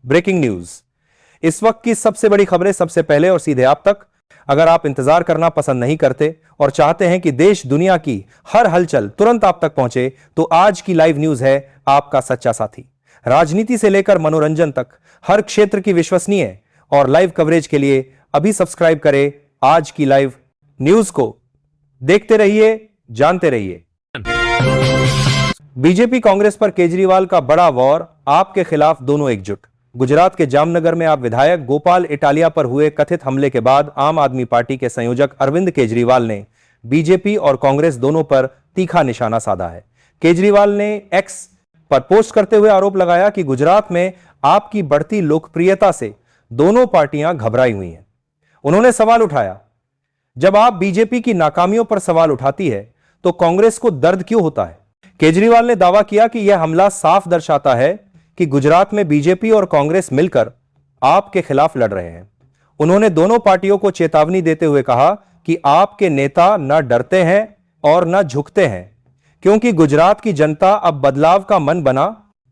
Breaking news. इस वक्त की सबसे बड़ी खबरें सबसे पहले और सीधे आप तक। अगर आप इंतजार करना पसंद नहीं करते और चाहते हैं कि देश दुनिया की हर हलचल तुरंत आप तक पहुंचे, तो आज की लाइव न्यूज है आपका सच्चा साथी। राजनीति से लेकर मनोरंजन तक हर क्षेत्र की विश्वसनीय और लाइव कवरेज के लिए अभी सब्सक्राइब करें आज की लाइव न्यूज को। देखते रहिए, जानते रहिए। बीजेपी कांग्रेस पर केजरीवाल का बड़ा वॉर, आपके खिलाफ दोनों एकजुट। गुजरात के जामनगर में आप विधायक गोपाल इटालिया पर हुए कथित हमले के बाद आम आदमी पार्टी के संयोजक अरविंद केजरीवाल ने बीजेपी और कांग्रेस दोनों पर तीखा निशाना साधा है। केजरीवाल ने एक्स पर पोस्ट करते हुए आरोप लगाया कि गुजरात में आपकी बढ़ती लोकप्रियता से दोनों पार्टियां घबराई हुई हैं। उन्होंने सवाल उठाया, जब आप बीजेपी की नाकामियों पर सवाल उठाती है तो कांग्रेस को दर्द क्यों होता है? केजरीवाल ने दावा किया कि यह हमला साफ दर्शाता है कि गुजरात में बीजेपी और कांग्रेस मिलकर आपके खिलाफ लड़ रहे हैं। उन्होंने दोनों पार्टियों को चेतावनी देते हुए कहा कि आपके नेता न डरते हैं और न झुकते हैं, क्योंकि गुजरात की जनता अब बदलाव का मन बना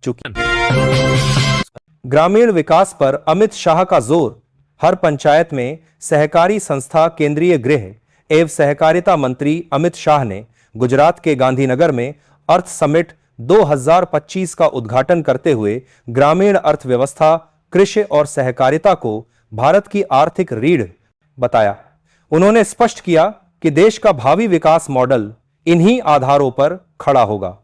चुकी है। ग्रामीण विकास पर अमित शाह का जोर। हर पंचायत में सहकारी संस्था। केंद्रीय गृह एवं सहकारिता मंत्री अमित शाह ने गुजरात के गांधीनगर में अर्थ समिट 2025 का उद्घाटन करते हुए ग्रामीण अर्थव्यवस्था, कृषि और सहकारिता को भारत की आर्थिक रीढ़ बताया। उन्होंने स्पष्ट किया कि देश का भावी विकास मॉडल इन्हीं आधारों पर खड़ा होगा।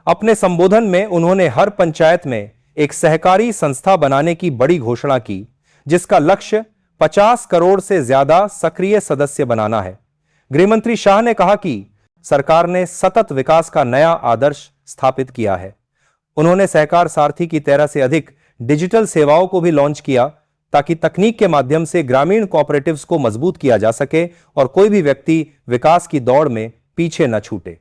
अपने संबोधन में उन्होंने हर पंचायत में एक सहकारी संस्था बनाने की बड़ी घोषणा की, जिसका लक्ष्य 50 करोड़ से ज्यादा सक्रिय सदस्य बनाना है। गृहमंत्री शाह ने कहा कि सरकार ने सतत विकास का नया आदर्श स्थापित किया है। उन्होंने सहकार सारथी की 13 से अधिक डिजिटल सेवाओं को भी लॉन्च किया, ताकि तकनीक के माध्यम से ग्रामीण कोऑपरेटिव्स को मजबूत किया जा सके और कोई भी व्यक्ति विकास की दौड़ में पीछे न छूटे।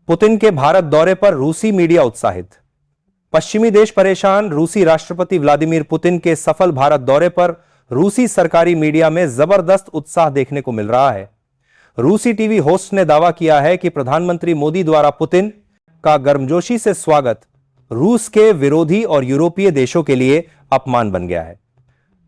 पुतिन के भारत दौरे पर रूसी मीडिया उत्साहित। पश्चिमी देश परेशान। रूसी राष्ट्रपति व्लादिमीर पुतिन के सफल भारत दौरे पर रूसी सरकारी मीडिया में जबरदस्त उत्साह देखने को मिल रहा है। रूसी टीवी होस्ट ने दावा किया है कि प्रधानमंत्री मोदी द्वारा पुतिन का गर्मजोशी से स्वागत रूस के विरोधी और यूरोपीय देशों के लिए अपमान बन गया है।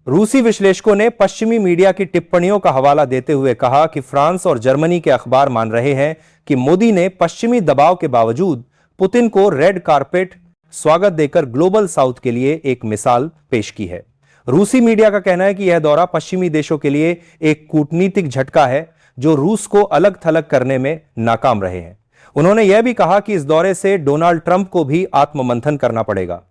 रूसी विश्लेषकों ने पश्चिमी मीडिया की टिप्पणियों का हवाला देते हुए कहा कि फ्रांस और जर्मनी के अखबार मान रहे हैं कि मोदी ने पश्चिमी दबाव के बावजूद पुतिन को रेड कारपेट स्वागत देकर ग्लोबल साउथ के लिए एक मिसाल पेश की है। रूसी मीडिया का कहना है कि यह दौरा पश्चिमी देशों के लिए एक कूटनीतिक झटका है, जो रूस को अलग थलग करने में नाकाम रहे हैं। उन्होंने यह भी कहा कि इस दौरे से डोनाल्ड ट्रंप को भी आत्ममंथन करना पड़ेगा।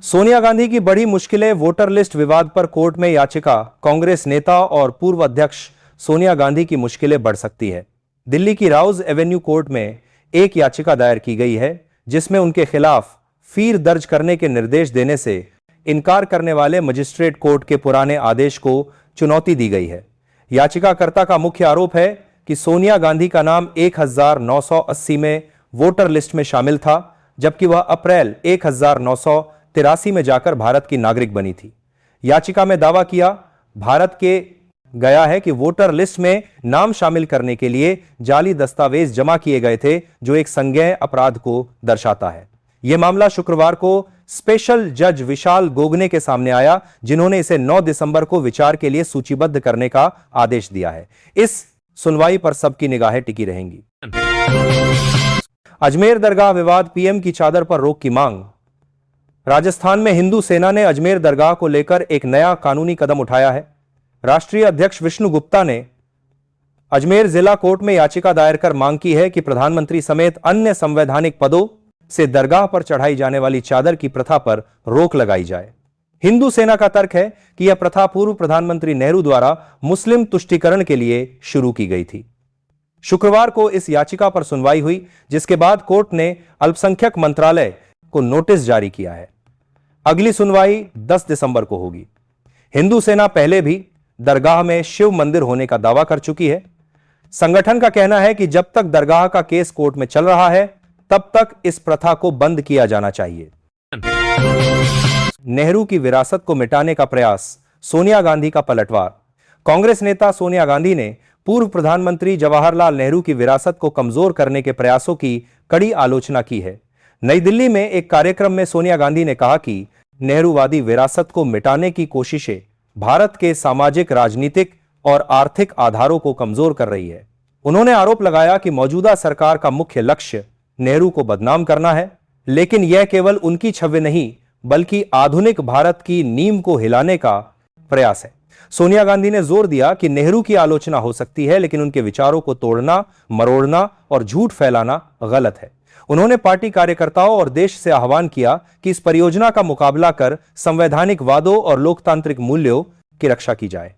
सोनिया गांधी की बड़ी मुश्किलें, वोटर लिस्ट विवाद पर कोर्ट में याचिका। कांग्रेस नेता और पूर्व अध्यक्ष सोनिया गांधी की मुश्किलें बढ़ सकती है। दिल्ली की राउज एवेन्यू कोर्ट में एक याचिका दायर की गई है जिसमें उनके खिलाफ फीर दर्ज करने के निर्देश देने से इनकार करने वाले मजिस्ट्रेट कोर्ट के पुराने आदेश को चुनौती दी गई है। याचिकाकर्ता का मुख्य आरोप है कि सोनिया गांधी का नाम 1980 में वोटर लिस्ट में शामिल था, जबकि वह अप्रैल 1983 में जाकर भारत की नागरिक बनी थी। याचिका में दावा किया भारत के गया है कि वोटर लिस्ट में नाम शामिल करने के लिए जाली दस्तावेज जमा किए गए थे, जो एक संज्ञेय अपराध को दर्शाता है। यह मामला शुक्रवार को स्पेशल जज विशाल गोगने के सामने आया, जिन्होंने इसे 9 दिसंबर को विचार के लिए सूचीबद्ध करने का आदेश दिया है। इस सुनवाई पर सबकी निगाहें टिकी रहेंगी। अजमेर दरगाह विवाद, पीएम की चादर पर रोक की मांग। राजस्थान में हिंदू सेना ने अजमेर दरगाह को लेकर एक नया कानूनी कदम उठाया है। राष्ट्रीय अध्यक्ष विष्णु गुप्ता ने अजमेर जिला कोर्ट में याचिका दायर कर मांग की है कि प्रधानमंत्री समेत अन्य संवैधानिक पदों से दरगाह पर चढ़ाई जाने वाली चादर की प्रथा पर रोक लगाई जाए। हिंदू सेना का तर्क है कि यह प्रथा पूर्व प्रधानमंत्री नेहरू द्वारा मुस्लिम तुष्टीकरण के लिए शुरू की गई थी। शुक्रवार को इस याचिका पर सुनवाई हुई, जिसके बाद कोर्ट ने अल्पसंख्यक मंत्रालय को नोटिस जारी किया है। अगली सुनवाई 10 दिसंबर को होगी। हिंदू सेना पहले भी दरगाह में शिव मंदिर होने का दावा कर चुकी है। संगठन का कहना है कि जब तक दरगाह का केस कोर्ट में चल रहा है, तब तक इस प्रथा को बंद किया जाना चाहिए। नेहरू की विरासत को मिटाने का प्रयास, सोनिया गांधी का पलटवार। कांग्रेस नेता सोनिया गांधी ने पूर्व प्रधानमंत्री जवाहरलाल नेहरू की विरासत को कमजोर करने के प्रयासों की कड़ी आलोचना की है। नई दिल्ली में एक कार्यक्रम में सोनिया गांधी ने कहा कि नेहरूवादी विरासत को मिटाने की कोशिशें भारत के सामाजिक, राजनीतिक और आर्थिक आधारों को कमजोर कर रही है। उन्होंने आरोप लगाया कि मौजूदा सरकार का मुख्य लक्ष्य नेहरू को बदनाम करना है, लेकिन यह केवल उनकी छवि नहीं बल्कि आधुनिक भारत की नींव को हिलाने का प्रयास है। सोनिया गांधी ने जोर दिया कि नेहरू की आलोचना हो सकती है, लेकिन उनके विचारों को तोड़ना, मरोड़ना और झूठ फैलाना गलत है। उन्होंने पार्टी कार्यकर्ताओं और देश से आह्वान किया कि इस परियोजना का मुकाबला कर संवैधानिक वादों और लोकतांत्रिक मूल्यों की रक्षा की जाए।